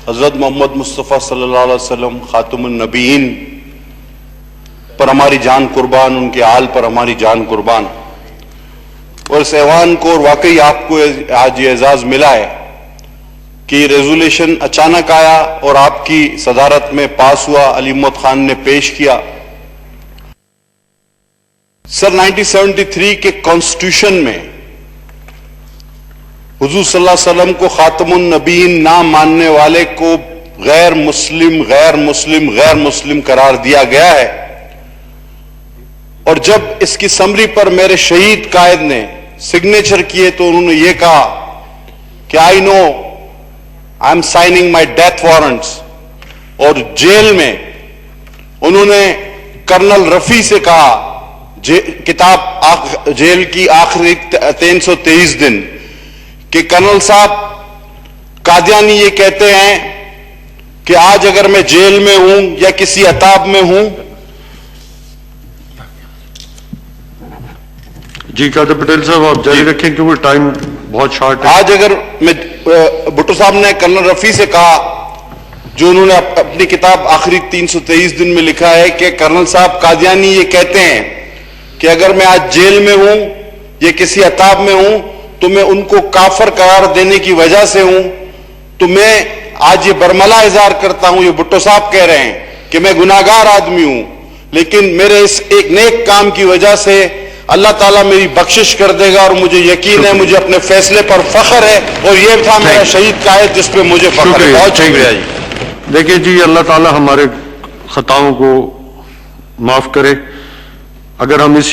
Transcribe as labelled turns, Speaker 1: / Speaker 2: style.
Speaker 1: हजरत मोहम्मद मुस्तफ़ा सल्लल्लाहु अलैहि वसल्लम खातमुन नबीयीन पर हमारी जान कुर्बान, उनके आल पर हमारी जान कुर्बान। और इस ऐवान को, और वाकई आपको आज ये एजाज मिला है कि रेजोल्यूशन अचानक आया और आपकी सदारत में पास हुआ, अली मोहम्मद खान ने पेश किया। सर 1973 के कॉन्स्टिट्यूशन में हुजूर सल्लल्लाहु अलैहि वसल्लम को खातमुन नबीयीन ना मानने वाले को गैर मुस्लिम गैर मुस्लिम गैर मुस्लिम करार दिया गया है। और जब इसकी समरी पर मेरे शहीद कायद ने सिग्नेचर किए तो उन्होंने ये कहा कि I know I am signing my death warrants. और जेल में उन्होंने कर्नल रफी से कहा, किताब जेल की आखिरी 323 दिन, कि कर्नल साहब कादियानी ये कहते हैं कि आज अगर मैं जेल में हूं या किसी अताब में हूं।
Speaker 2: जी कादर पटेल साहब आप जारी रखें क्योंकि टाइम बहुत शॉर्ट है।
Speaker 1: आज अगर मैं, भुट्टो साहब ने कर्नल रफी से कहा, जो उन्होंने अपनी किताब आखिरी 323 दिन में लिखा है कि कर्नल साहब कादियानी ये कहते हैं कि अगर मैं आज जेल में हूं या किसी अताब में हूं तो मैं उनको काफर करार देने की वजह से हूं। तो मैं आज ये बरमला इजहार करता हूं, ये भुट्टो साहब कह रहे हैं कि मैं गुनाहगार आदमी हूं, लेकिन मेरे इस एक नेक काम की वजह से अल्लाह ताला मेरी बख्शिश कर देगा और मुझे यकीन है, मुझे अपने फैसले पर फख्र है। और ये था मेरा शहीद कायद जिस पे मुझे फख्र है। बहुत शुक्रिया जी।
Speaker 2: देखिए जी, अल्लाह ताला हमारे खताओं को माफ करे। अगर हम इस